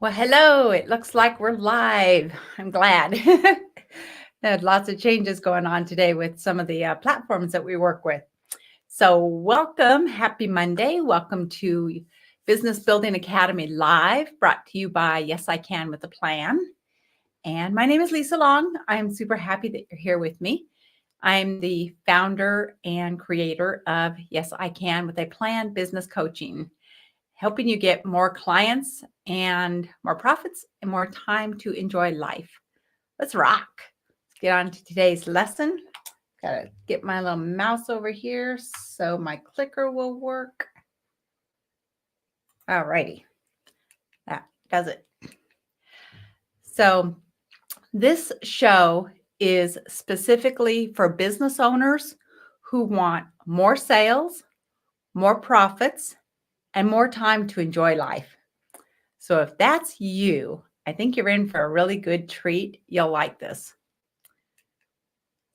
Well, hello. It looks like we're live. I'm glad. Had lots of changes going on today with some of the platforms that we work with. So, welcome. Happy Monday. Welcome to Business Building Academy Live, brought to you by Yes, I Can with a Plan. And my name is Lisa Long. I'm super happy that you're here with me. I'm the founder and creator of Yes, I Can with a Plan business coaching, helping you get more clients and more profits and more time to enjoy life. Let's rock. Let's get on to today's lesson. Gotta get my little mouse over here so my clicker will work. All righty. That does it. So this show is specifically for business owners who want more sales, more profits, and more time to enjoy life. So if that's you, I think you're in for a really good treat. You'll like this.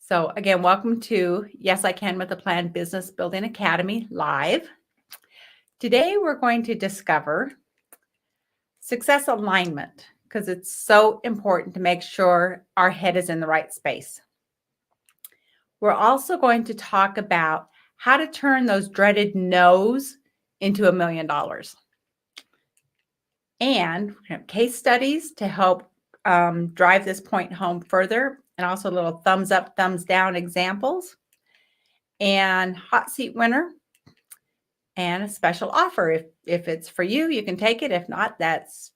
So again, welcome to Yes, I Can with a Plan Business Building Academy Live. Today, we're going to discover success alignment because it's so important to make sure our head is in the right space. We're also going to talk about how to turn those dreaded no's into $1 million. And we have case studies to help drive this point home further, and also little thumbs up, thumbs down examples, and hot seat winner, and a special offer. If it's for you, you can take it. If not, that's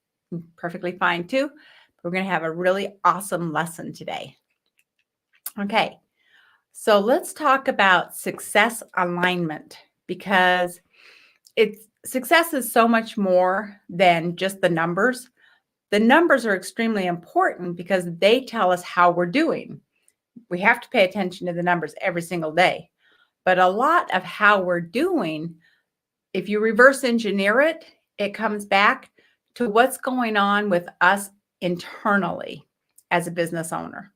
perfectly fine too. We're going to have a really awesome lesson today. Okay, so let's talk about success alignment, because success is so much more than just the numbers. The numbers are extremely important because they tell us how we're doing. We have to pay attention to the numbers every single day. But a lot of how we're doing, if you reverse engineer it, it comes back to what's going on with us internally as a business owner.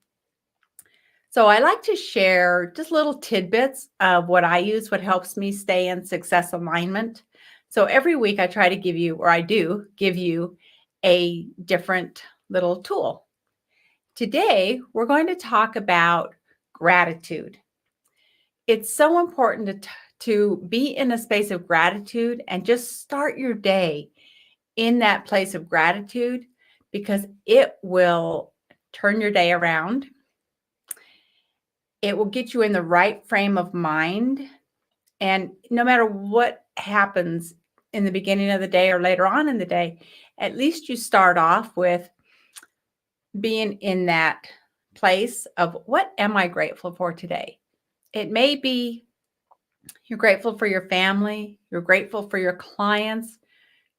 So I like to share just little tidbits of what I use, what helps me stay in success alignment. So every week I try to give you, or I do give you, a different little tool. Today, we're going to talk about gratitude. It's so important to be in a space of gratitude and just start your day in that place of gratitude, because it will turn your day around. It will get you in the right frame of mind. And no matter what happens in the beginning of the day or later on in the day, at least you start off with being in that place of, what am I grateful for today? It may be you're grateful for your family, you're grateful for your clients,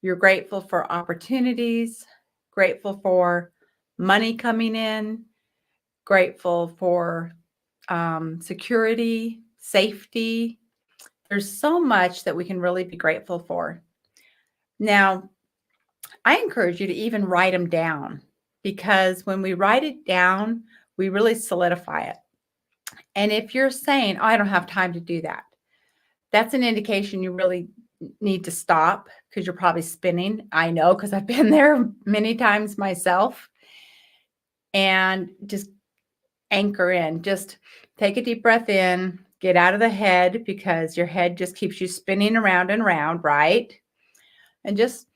you're grateful for opportunities, grateful for money coming in, grateful for security, safety. There's so much that we can really be grateful for. Now, I encourage you to even write them down, because when we write it down, we really solidify it. And if you're saying, oh, I don't have time to do that, that's an indication you really need to stop, because you're probably spinning. I know, because I've been there many times myself. And just anchor in. Just take a deep breath in, get out of the head, because your head just keeps you spinning around and around, right? And just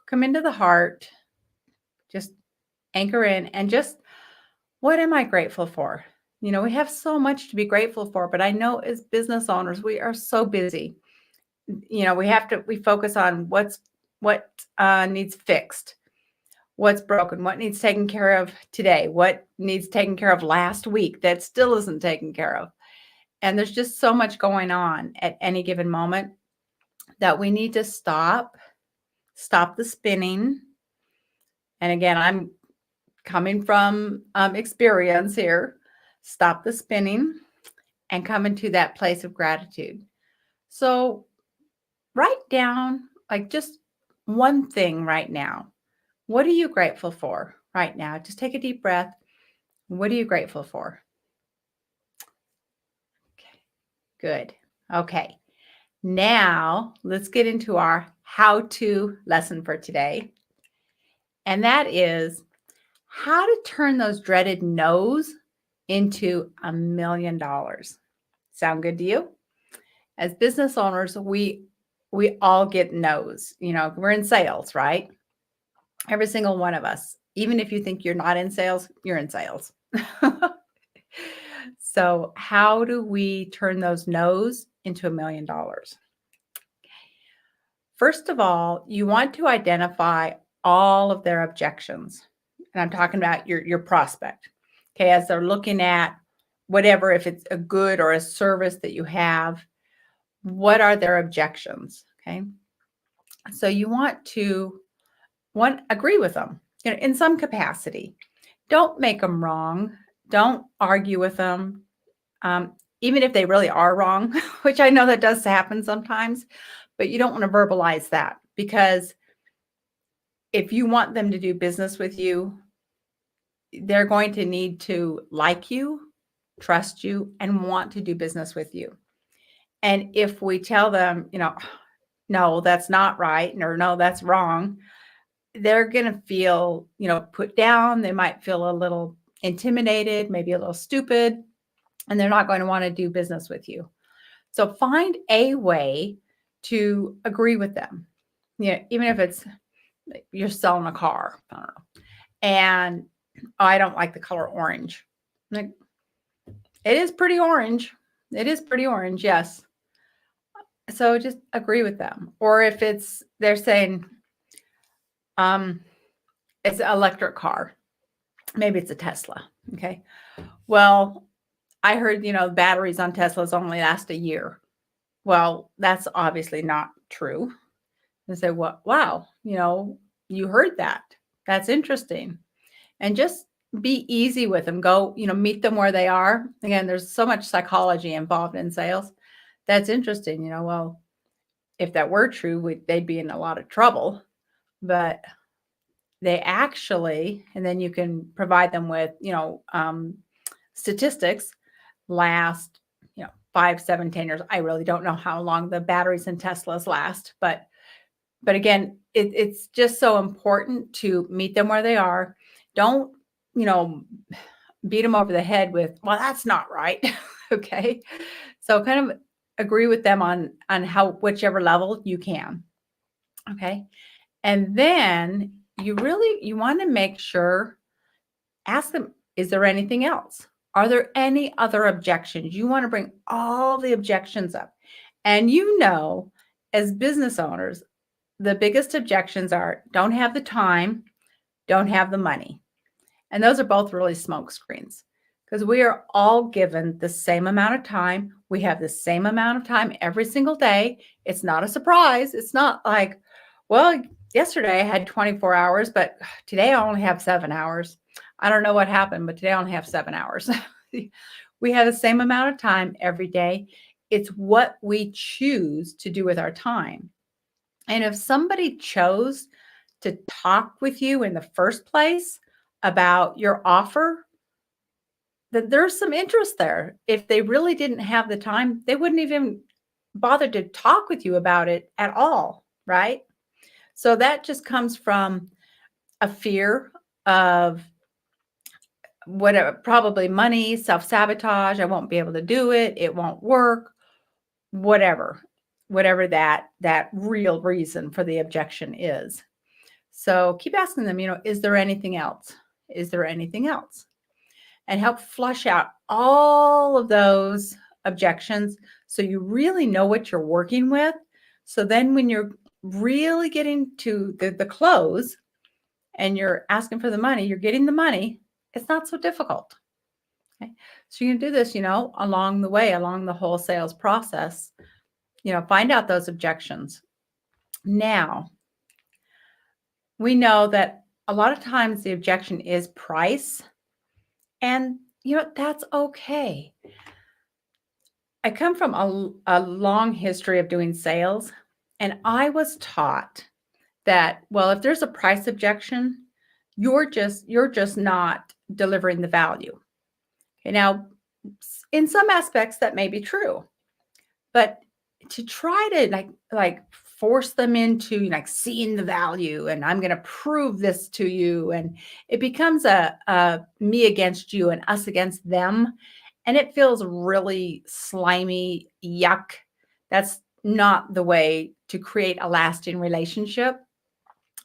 come into the heart, just anchor in, and just, what am I grateful for? You know, we have so much to be grateful for, but I know as business owners, we are so busy. You know, we focus on what needs fixed, what's broken, what needs taken care of today, what needs taken care of last week that still isn't taken care of. And there's just so much going on at any given moment that we need to stop the spinning. And again, I'm coming from experience here. Stop the spinning and come into that place of gratitude. So write down, like, just one thing right now. What are you grateful for right now? Just take a deep breath. What are you grateful for? Okay, good. Okay, now let's get into our how-to lesson for today. And that is how to turn those dreaded no's into $1 million. Sound good to you? As business owners, we all get no's. We're in sales, right? Every single one of us. Even if you think you're not in sales, you're in sales. So how do we turn those no's into $1 million? First of all, you want to identify all of their objections. And I'm talking about your prospect. Okay, as they're looking at whatever, if it's a good or a service that you have, what are their objections? Okay. So you want to agree with them, in some capacity. Don't make them wrong. Don't argue with them. Even if they really are wrong, which I know that does happen sometimes, but you don't want to verbalize that, because if you want them to do business with you, they're going to need to like you, trust you, and want to do business with you. And if we tell them, no, that's not right, or no, that's wrong, they're going to feel, put down. They might feel a little intimidated, maybe a little stupid, and they're not going to want to do business with you. So find a way to agree with them. Even if it's you're selling a car, I don't know, and I don't like the color orange. Like, it is pretty orange. It is pretty orange, yes. So just agree with them. Or if they're saying, it's an electric car, maybe it's a Tesla. Okay. Well, I heard, batteries on Teslas only last a year. Well, that's obviously not true. And say, well, wow, you heard that. That's interesting. And just be easy with them. Go, meet them where they are. Again, there's so much psychology involved in sales. That's interesting. Well, if that were true, they'd be in a lot of trouble. But they actually, and then you can provide them with, statistics last, 5, 7, 10 years. I really don't know how long the batteries in Teslas last, but again, it's just so important to meet them where they are. Don't, beat them over the head with, well, that's not right. Okay. So kind of agree with them on whichever level you can. Okay. And then you want to make sure, ask them, is there anything else? Are there any other objections? You want to bring all the objections up. And as business owners, the biggest objections are don't have the time, don't have the money. And those are both really smoke screens, because we are all given the same amount of time. We have the same amount of time every single day. It's not a surprise. It's not like, well, yesterday I had 24 hours, but today I only have 7 hours. I don't know what happened, but today I only have 7 hours. We have the same amount of time every day. It's what we choose to do with our time. And if somebody chose to talk with you in the first place about your offer, then there's some interest there. If they really didn't have the time, they wouldn't even bother to talk with you about it at all, right? So that just comes from a fear of whatever, probably money, self-sabotage. I won't be able to do it. It won't work, whatever that real reason for the objection is. So keep asking them, is there anything else? Is there anything else? And help flush out all of those objections so you really know what you're working with. So then when you're really getting to the close and you're asking for the money, you're getting the money, it's not so difficult. Okay. So you can do this, along the way, along the whole sales process, find out those objections. Now, we know that a lot of times the objection is price, and that's okay. I come from a long history of doing sales, and I was taught that, well, if there's a price objection, you're just not delivering the value. Okay, now, in some aspects that may be true, but to try to like force them into like seeing the value, and I'm going to prove this to you. And it becomes a me against you and us against them. And it feels really slimy, yuck. That's not the way to create a lasting relationship.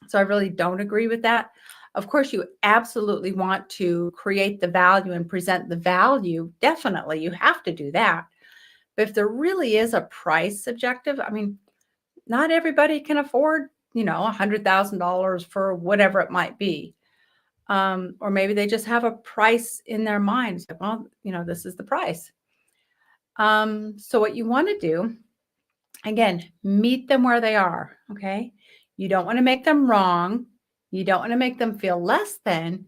So I really don't agree with that. Of course, you absolutely want to create the value and present the value. Definitely, you have to do that. But if there really is a price objective, I mean, not everybody can afford, $100,000 for whatever it might be. Or maybe they just have a price in their mind. It's like, well, this is the price. So what you want to do, again, meet them where they are. Okay. You don't want to make them wrong. You don't want to make them feel less than.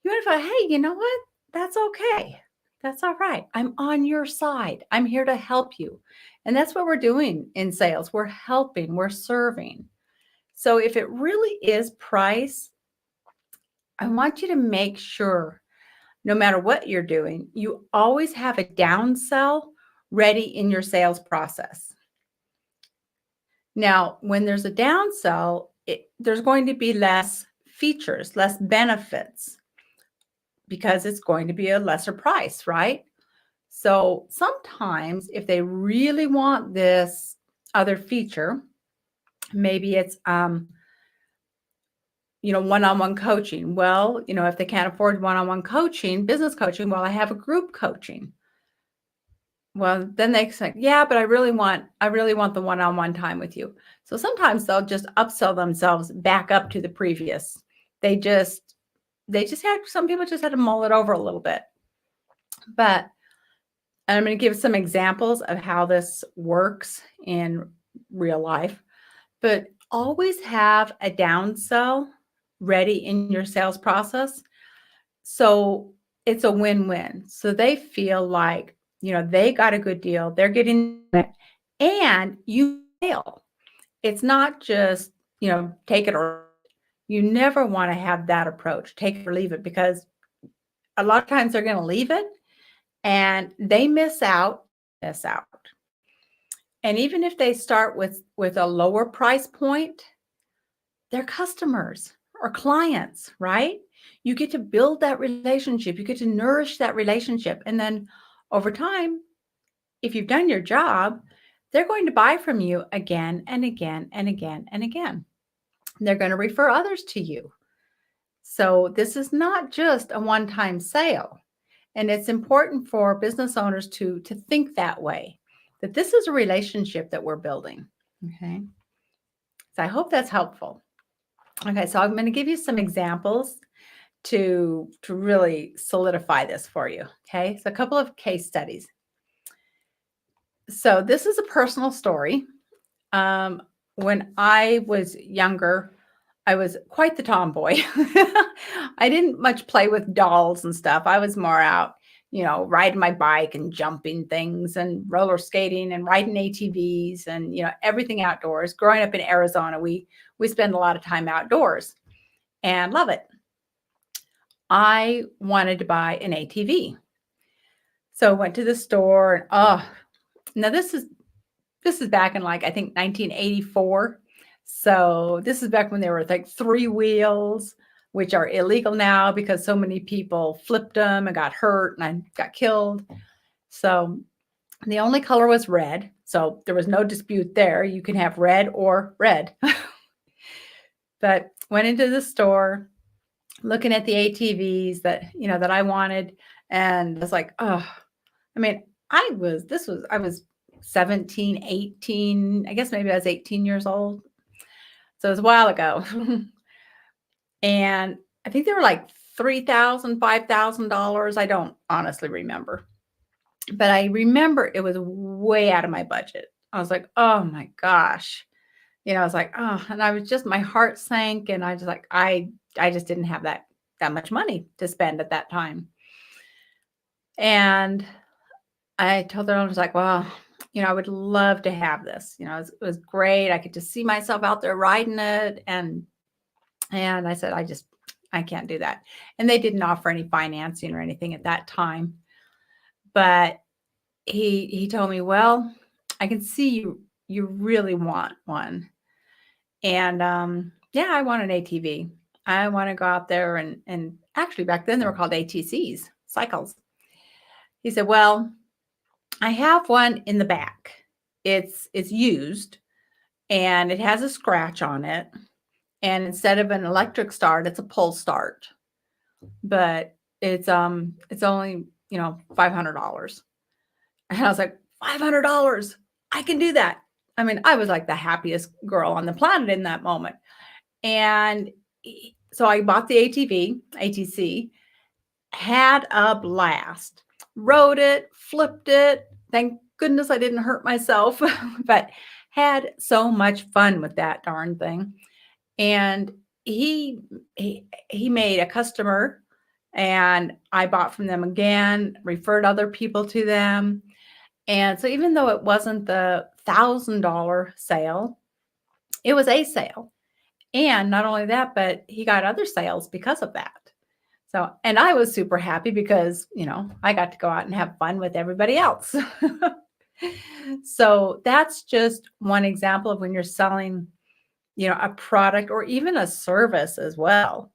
You want to say, hey, you know what? That's okay. That's all right. I'm on your side. I'm here to help you. And that's what we're doing in sales. We're helping, we're serving. So if it really is price, I want you to make sure, no matter what you're doing, you always have a downsell ready in your sales process. Now, when there's a downsell, there's going to be less features, less benefits, because it's going to be a lesser price, right? So sometimes if they really want this other feature, maybe it's one-on-one coaching. Well, if they can't afford one-on-one coaching, business coaching, well, I have a group coaching. Well, then they say, yeah, but I really want the one-on-one time with you. So sometimes they'll just upsell themselves back up to the previous. They just had, some people just had to mull it over a little bit. But I'm going to give some examples of how this works in real life. But always have a downsell ready in your sales process. So it's a win-win. So they feel like, they got a good deal. They're getting it, and you fail. It's not just, take it or you never want to have that approach, take it or leave it, because a lot of times they're going to leave it and they miss out. And even if they start with a lower price point, they're customers or clients, right? You get to build that relationship. You get to nourish that relationship. And then over time, if you've done your job, they're going to buy from you again and again and again and again. They're going to refer others to you. So this is not just a one-time sale. And it's important for business owners to think that way, that this is a relationship that we're building. Okay. So I hope that's helpful. Okay, so I'm going to give you some examples to really solidify this for you. Okay, so a couple of case studies. So this is a personal story. When I was younger, I was quite the tomboy. I didn't much play with dolls and stuff. I was more out, riding my bike and jumping things and roller skating and riding ATVs and, everything outdoors. Growing up in Arizona, we spend a lot of time outdoors and love it. I wanted to buy an ATV. So I went to the store and, now this is back in, like, I think 1984. So this is back when there were like 3 wheels, which are illegal now because so many people flipped them and got hurt and I got killed. So the only color was red. So there was no dispute there. You can have red or red. But went into the store looking at the ATVs that, that I wanted. And I was like, I mean, I was 17, 18, I guess maybe I was 18 years old. So it was a while ago. And I think they were like $3,000, $5,000. I don't honestly remember. But I remember it was way out of my budget. I was like, oh my gosh. I was like, oh, and I was just, my heart sank. And I was like, I just didn't have that much money to spend at that time. And I told her, I was like, well, I would love to have this. It was great. I could just see myself out there riding it. And I said, I can't do that. And they didn't offer any financing or anything at that time. But he told me, well, I can see you really want one. And yeah, I want an ATV. I want to go out there and actually back then they were called ATCs, cycles. He said, "Well, I have one in the back. It's used and it has a scratch on it. And instead of an electric start, it's a pull start. But it's only, $500." And I was like, $500. I can do that. I mean, I was like the happiest girl on the planet in that moment. And so I bought the ATC, had a blast, rode it, flipped it. Thank goodness I didn't hurt myself, but had so much fun with that darn thing. And he he made a customer, and I bought from them again, referred other people to them. And so even though it wasn't the $1,000 sale, it was a sale. And not only that, but he got other sales because of that. So, and I was super happy because, I got to go out and have fun with everybody else. So that's just one example of when you're selling, a product or even a service as well.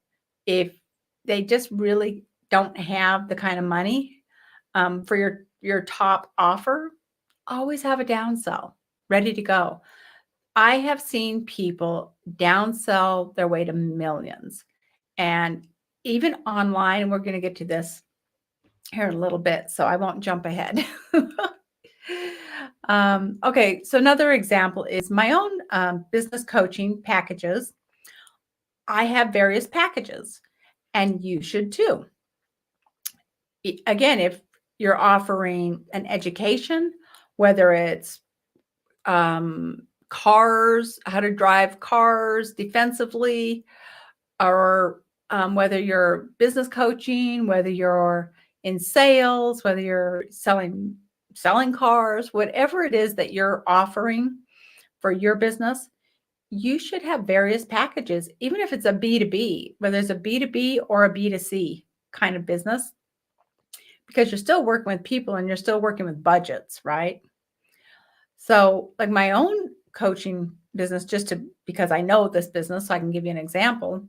If they just really don't have the kind of money for your top offer, always have a downsell ready to go. I have seen people downsell their way to millions. And even online, and we're going to get to this here in a little bit, so I won't jump ahead. Okay, so another example is my own business coaching packages. I have various packages, and you should too. Again, if you're offering an education, whether it's cars, how to drive cars defensively, or whether you're business coaching, whether you're in sales, whether you're selling cars, whatever it is that you're offering for your business, you should have various packages, even if it's a B2B, whether it's a B2B or a B2C kind of business, because you're still working with people and you're still working with budgets, right? So, like my own coaching business, because I know this business, so I can give you an example.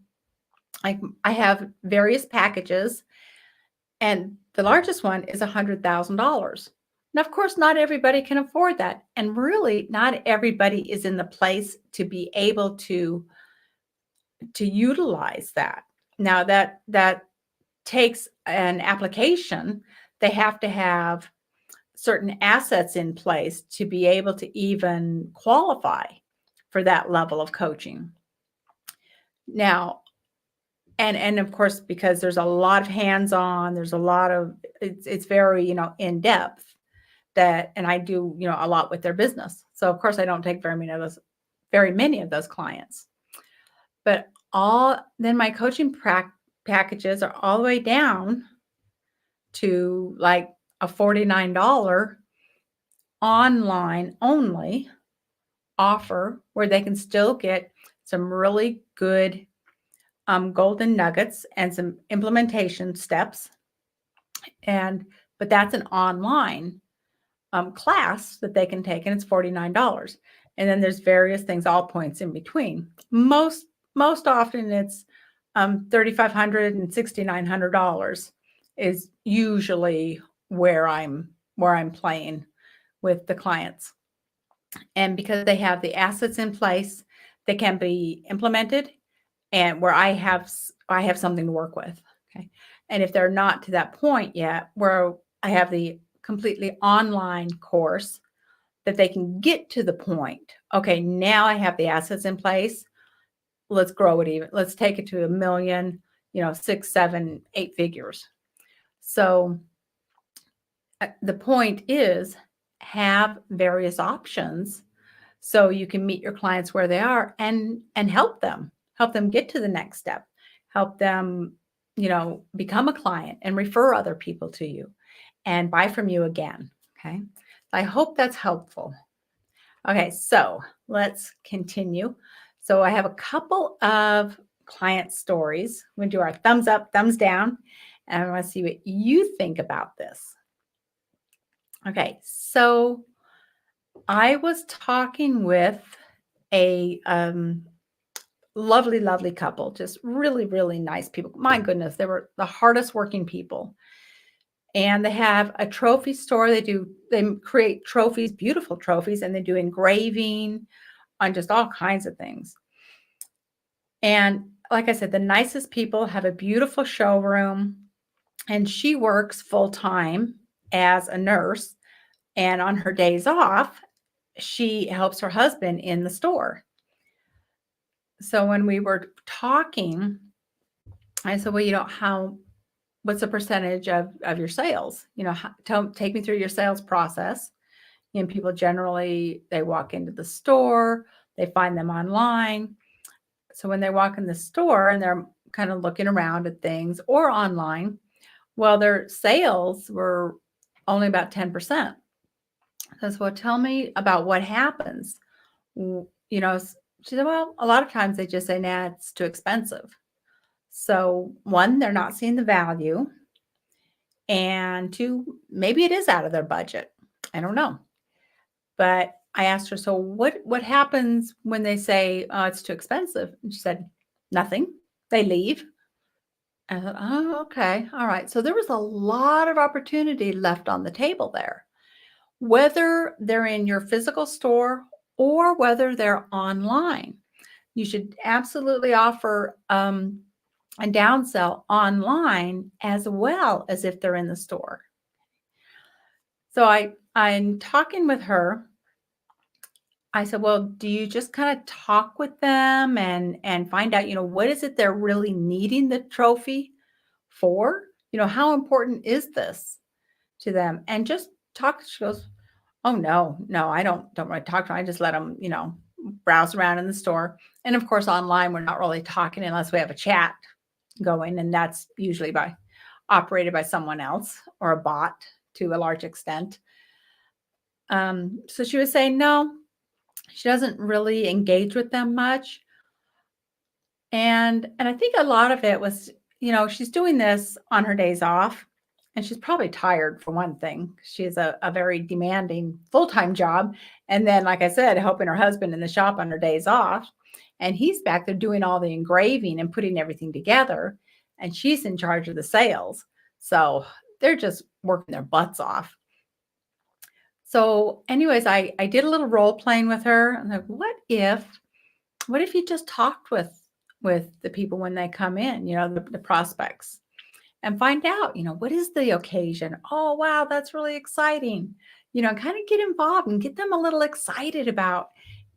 I have various packages, and the largest one is $100,000. Now, of course, not everybody can afford that, and really, not everybody is in the place to be able to utilize that. Now, that takes an application. They have to have certain assets in place to be able to even qualify for that level of coaching. Now, and of course, because there's a lot of hands-on, there's a lot of it's very, in depth, and I do, a lot with their business. So of course I don't take very many of those clients. But then my coaching packages are all the way down to like a $49 online only offer where they can still get some really good golden nuggets and some implementation steps. But that's an online class that they can take, and it's $49. And then there's various things, all points in between. Most often it's $3,500 and $6,900 is usually where I'm playing with the clients. And because they have the assets in place, they can be implemented, and where I have something to work with. Okay. And if they're not to that point yet, where I have the completely online course that they can get to the point, okay, now I have the assets in place. Let's grow it even. Let's take it to $1 million, 6, 7, 8 figures. So the point is, have various options so you can meet your clients where they are and help them get to the next step, help them, become a client and refer other people to you and buy from you again. Okay. I hope that's helpful. Okay. So let's continue. So I have a couple of client stories. We're going to do our thumbs up, thumbs down, and I want to see what you think about this. Okay. So I was talking with a lovely, lovely couple, just really, really nice people. My goodness, they were the hardest working people. And they have a trophy store. They create trophies, beautiful trophies, and they do engraving on just all kinds of things. And like I said, the nicest people, have a beautiful showroom, and she works full time as a nurse. And on her days off, she helps her husband in the store. So when we were talking, I said, well, what's the percentage of your sales? Take me through your sales process. People generally, they walk into the store, they find them online. So when they walk in the store and they're kind of looking around at things or online, well, their sales were only about 10%. I said, well, tell me about what happens. She said, well, a lot of times they just say, nah, it's too expensive. So one, they're not seeing the value. And two, maybe it is out of their budget. I don't know. But I asked her, so what happens when they say, oh, it's too expensive? And she said, nothing. They leave. And I thought, oh, okay. All right. So there was a lot of opportunity left on the table there, whether they're in your physical store or whether they're online. You should absolutely offer a downsell online as well as if they're in the store. So I'm talking with her. I said, well, do you just kind of talk with them and find out, what is it they're really needing the trophy for? How important is this to them? And just talk. She goes, oh no, I don't really talk to them. I just let them, browse around in the store. And of course, online, we're not really talking unless we have a chat going. And that's usually operated by someone else or a bot to a large extent. So she was saying, no, she doesn't really engage with them much. And I think a lot of it was, she's doing this on her days off, and she's probably tired for one thing. She has a very demanding full-time job. And then, like I said, helping her husband in the shop on her days off. And he's back there doing all the engraving and putting everything together. And she's in charge of the sales. So they're just working their butts off. So anyways, I did a little role playing with her. I'm like, what if you just talked with the people when they come in, the prospects, and find out, what is the occasion? Oh, wow, that's really exciting. Kind of get involved and get them a little excited about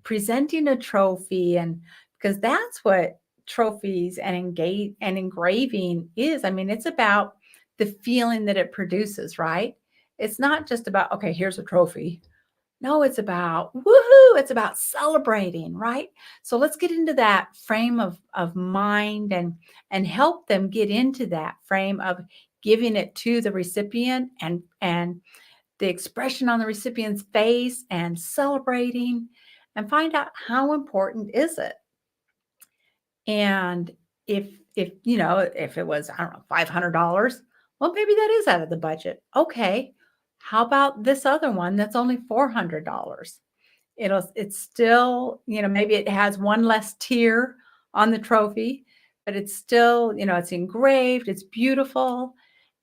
presenting a trophy. And because that's what trophies and engraving is. I mean, it's about the feeling that it produces, right? It's not just about, okay, here's a trophy. No, it's about woohoo. It's about celebrating, right? So let's get into that frame of mind and help them get into that frame of giving it to the recipient and the expression on the recipient's face and celebrating, and find out how important is it. And if if it was, I don't know, $500, well, maybe that is out of the budget. Okay. How about this other one that's only $400? It's still, maybe it has one less tier on the trophy, but it's still, it's engraved, it's beautiful.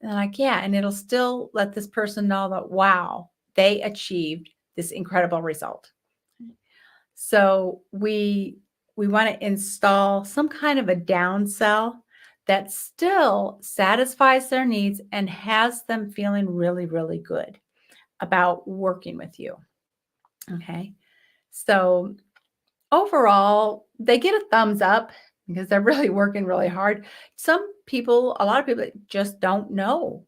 And like, yeah, and it'll still let this person know that, wow, they achieved this incredible result. So we want to install some kind of a downsell that still satisfies their needs and has them feeling really, really good about working with you. Okay. So overall, they get a thumbs up because they're really working really hard. A lot of people just don't know.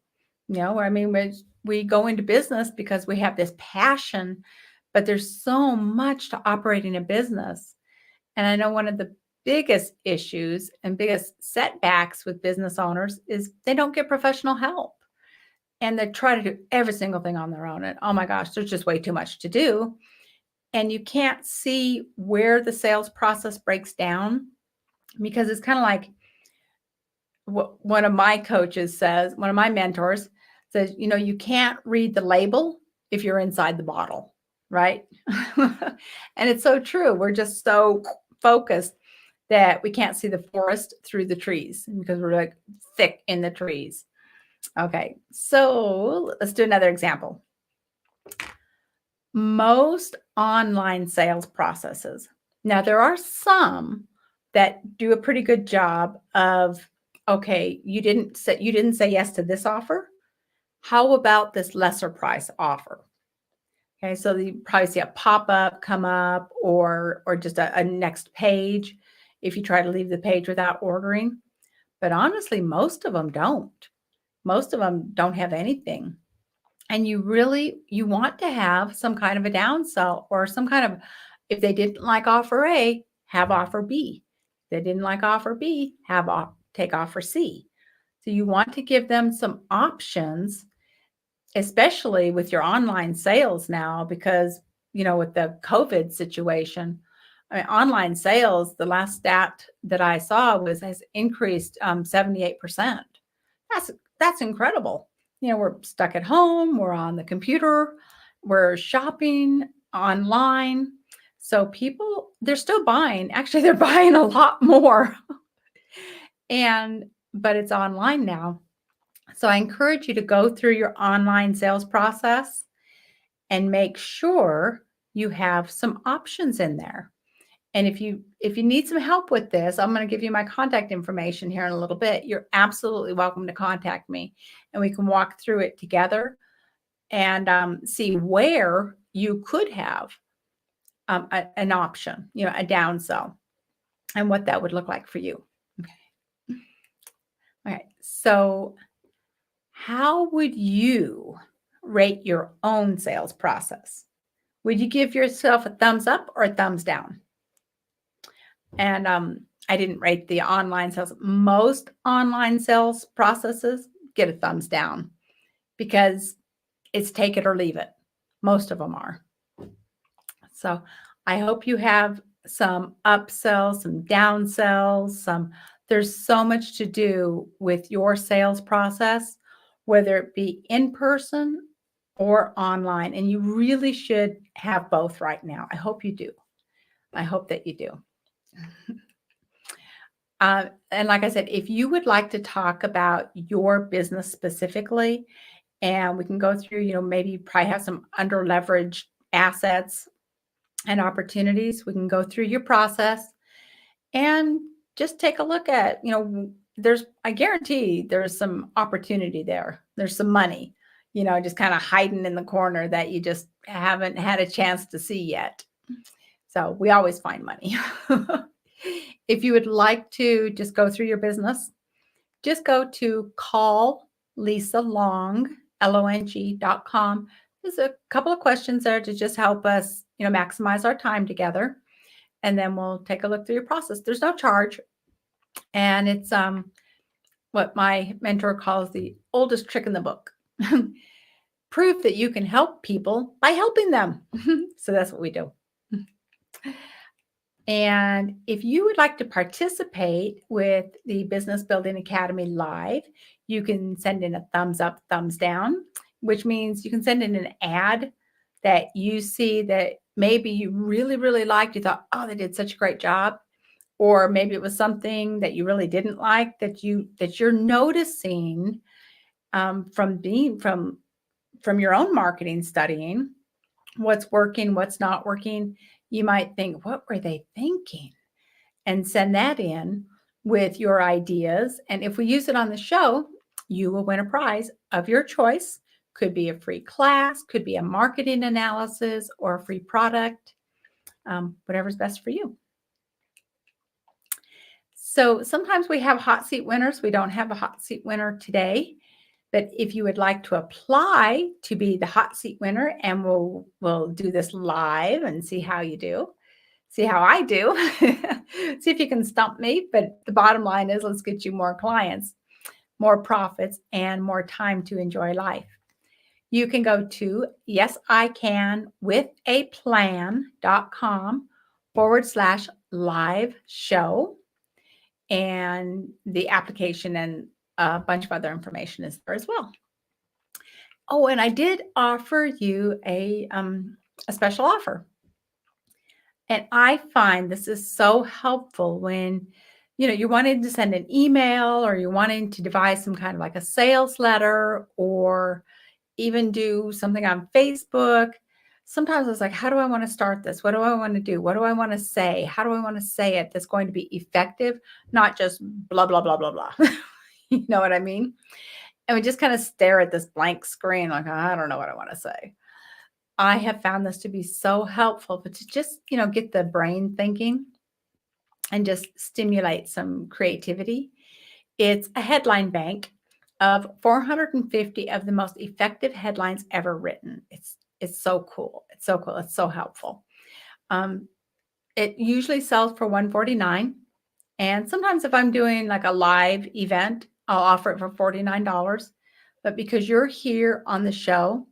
I mean, we go into business because we have this passion, but there's so much to operating a business. And I know one of the biggest issues and biggest setbacks with business owners is they don't get professional help. And they try to do every single thing on their own. And oh my gosh, there's just way too much to do. And you can't see where the sales process breaks down, because it's kind of like what one of my mentors says, you can't read the label if you're inside the bottle, right? And it's so true. We're just so focused that we can't see the forest through the trees because we're like thick in the trees. Okay, so let's do another example. Most online sales processes. Now, there are some that do a pretty good job of, okay, you didn't say yes to this offer. How about this lesser price offer? Okay, so you probably see a pop-up come up or just a next page if you try to leave the page without ordering. But honestly, most of them don't. Most of them don't have anything. And you want to have some kind of a downsell or some kind of, if they didn't like offer A, have offer B. If they didn't like offer B, take offer C. So you want to give them some options, especially with your online sales now, because with the COVID situation, I mean, online sales, the last stat that I saw has increased 78%. That's incredible. We're stuck at home, we're on the computer, we're shopping online. So people, they're still buying. Actually, they're buying a lot more. But it's online now. So I encourage you to go through your online sales process and make sure you have some options in there. And if you need some help with this, I'm going to give you my contact information here in a little bit. You're absolutely welcome to contact me, and we can walk through it together and see where you could have an option, a downsell, and what that would look like for you. Okay. All right. So how would you rate your own sales process? Would you give yourself a thumbs up or a thumbs down? And I didn't rate the online sales. Most online sales processes get a thumbs down because it's take it or leave it. Most of them are. So I hope you have some upsells, some downsells, there's so much to do with your sales process, whether it be in person or online. And you really should have both right now. I hope you do. I hope that you do. And like I said, if you would like to talk about your business specifically, and we can go through, maybe you probably have some under leveraged assets and opportunities. We can go through your process and just take a look at, I guarantee there's some opportunity there. There's some money, just kind of hiding in the corner that you just haven't had a chance to see yet. So we always find money. If you would like to just go through your business, just go to callisalong.com. There's a couple of questions there to just help us, maximize our time together. And then we'll take a look through your process. There's no charge. And it's what my mentor calls the oldest trick in the book. Proof that you can help people by helping them. So that's what we do. And if you would like to participate with the Business Building Academy live, you can send in a thumbs up, thumbs down, which means you can send in an ad that you see that maybe you really, really liked. You thought, oh, they did such a great job. Or maybe it was something that you really didn't like that you're noticing from your own marketing studying, what's working, what's not working. You might think, what were they thinking? And send that in with your ideas. And if we use it on the show, you will win a prize of your choice. Could be a free class, could be a marketing analysis or a free product, whatever's best for you. So sometimes we have hot seat winners. We don't have a hot seat winner today. But if you would like to apply to be the hot seat winner, and we'll do this live and see how you do, see how I do, see if you can stump me. But the bottom line is, let's get you more clients, more profits, and more time to enjoy life. You can go to yesicanwithaplan.com/live show. And the application and a bunch of other information is there as well. Oh, and I did offer you a special offer. And I find this is so helpful when, you're wanting to send an email or you're wanting to devise some kind of like a sales letter or even do something on Facebook. Sometimes it's like, how do I want to start this? What do I want to do? What do I want to say? How do I want to say it that's going to be effective, not just blah, blah, blah, blah, blah. You know what I mean? And we just kind of stare at this blank screen like, I don't know what I want to say. I have found this to be so helpful, but to just, get the brain thinking and just stimulate some creativity. It's a headline bank of 450 of the most effective headlines ever written. It's so cool. It's so cool. It's so helpful. Um, it usually sells for 149, and sometimes if I'm doing like a live event, I'll offer it for $49. But because you're here on the show,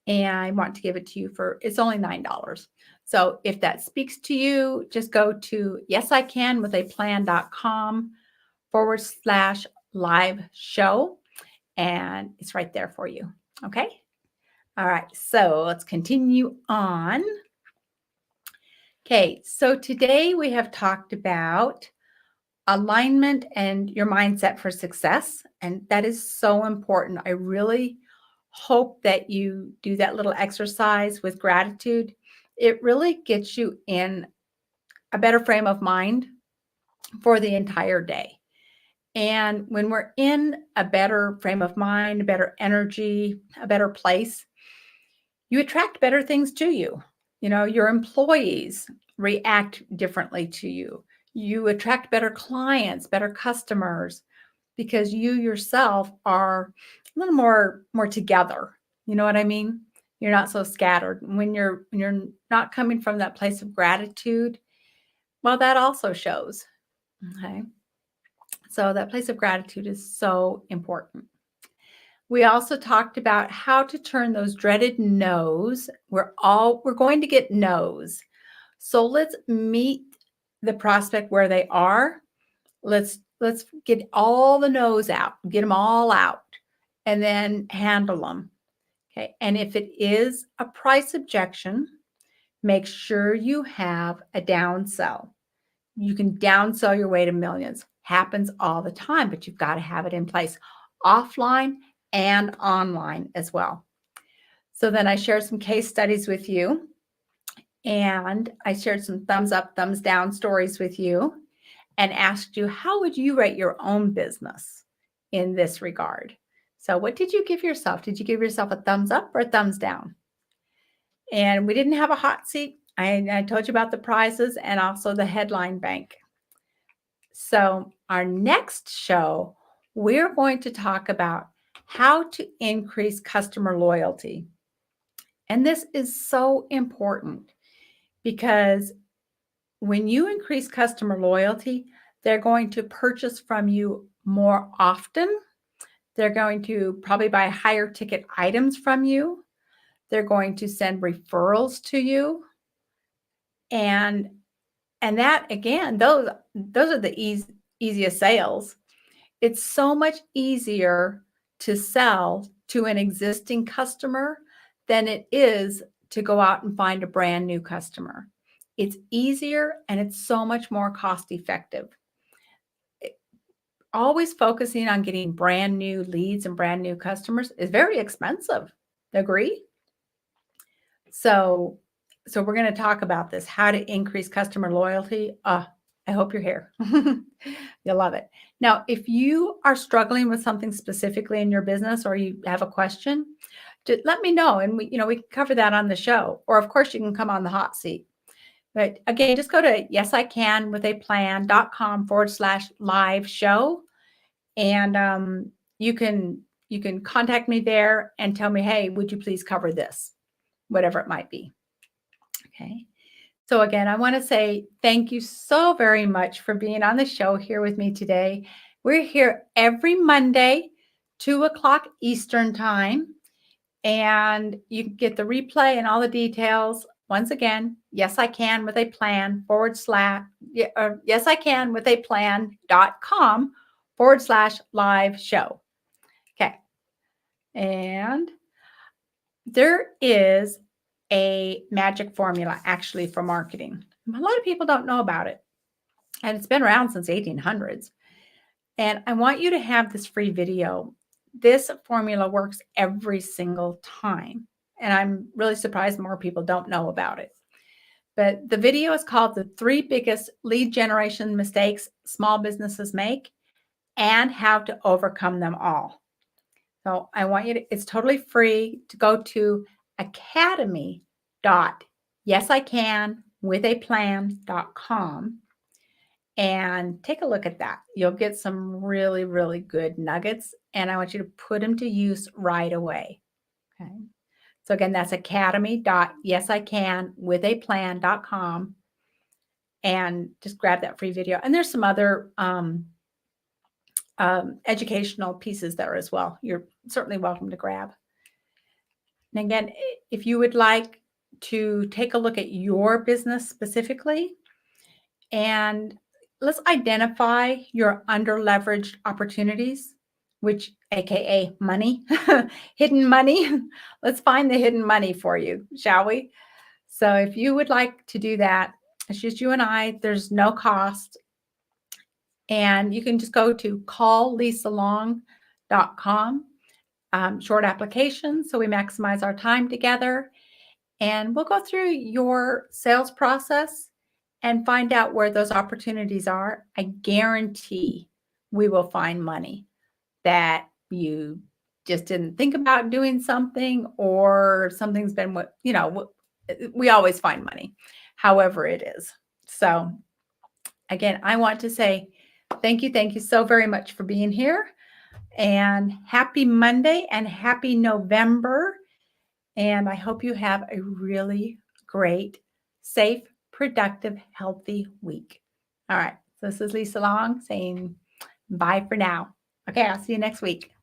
and I want to give it to you it's only $9. So if that speaks to you, just go to yesicanwithaplan.com/live show, and it's right there for you. Okay. All right. So let's continue on. Okay. So today we have talked about alignment and your mindset for success. And that is so important. I really hope that you do that little exercise with gratitude. It really gets you in a better frame of mind for the entire day. And when we're in a better frame of mind, a better energy, a better place, you attract better things to you. Your employees react differently to you. You attract better clients, better customers, because you yourself are a little more together. You know what I mean? You're not so scattered. When you're not coming from that place of gratitude, well, that also shows. Okay. So that place of gratitude is so important. We also talked about how to turn those dreaded no's. We're going to get no's. So let's meet the prospect where they are. Let's get all the no's out, get them all out, and then handle them. Okay. And if it is a price objection, make sure you have a downsell. You can downsell your way to millions. Happens all the time, but you've got to have it in place offline and online as well. So then I shared some case studies with you, and I shared some thumbs up, thumbs down stories with you, and asked you, how would you rate your own business in this regard? So what did you give yourself? Did you give yourself a thumbs up or a thumbs down? And we didn't have a hot seat. I told you about the prizes and also the headline bank. So our next show, we're going to talk about how to increase customer loyalty. And this is so important because when you increase customer loyalty, they're going to purchase from you more often. They're going to probably buy higher ticket items from you. They're going to send referrals to you. And that, again, those are the easiest sales. It's so much easier to sell to an existing customer than it is to go out and find a brand new customer. It's easier and it's so much more cost effective. Always focusing on getting brand new leads and brand new customers is very expensive. Agree? So we're going to talk about this, how to increase customer loyalty. I hope you're here. You'll love it. Now, if you are struggling with something specifically in your business or you have a question, let me know, and we can cover that on the show. Or of course, you can come on the hot seat. But again, just go to yesicanwithaplan.com/live show, and you can contact me there and tell me, hey, would you please cover this, whatever it might be. Okay. So again, I want to say thank you so very much for being on the show here with me today. We're here every Monday, 2:00 Eastern time, and you can get the replay and all the details. Once again, Yes I Can with a Plan yesicanwithaplan.com/live show. Okay. And there is a magic formula actually for marketing. A lot of people don't know about it, and it's been around since 1800s. And I want you to have this free video. This formula works every single time. And I'm really surprised more people don't know about it. But the video is called The 3 Biggest Lead Generation Mistakes Small Businesses Make and How to Overcome Them All. So I want you to, it's totally free to go to academy.yesIcanwithaplan.com and take a look at that. You'll get some really, really good nuggets, and I want you to put them to use right away. Okay. So again, that's academy.yesIcanwithaplan.com, and just grab that free video. And there's some other educational pieces there as well. You're certainly welcome to grab. And again, if you would like to take a look at your business specifically, and let's identify your under-leveraged opportunities, which AKA money, hidden money. Let's find the hidden money for you, shall we? So if you would like to do that, it's just you and I. There's no cost. And you can just go to calllisalong.com, short application, so we maximize our time together. And we'll go through your sales process and find out where those opportunities are. I guarantee we will find money that you just didn't think about doing something, or something's been what, we always find money, however it is. So again, I want to say thank you so very much for being here, and happy Monday and happy November. And I hope you have a really great, safe, productive, healthy week. All right. So this is Lisa Long saying bye for now. Okay. I'll see you next week.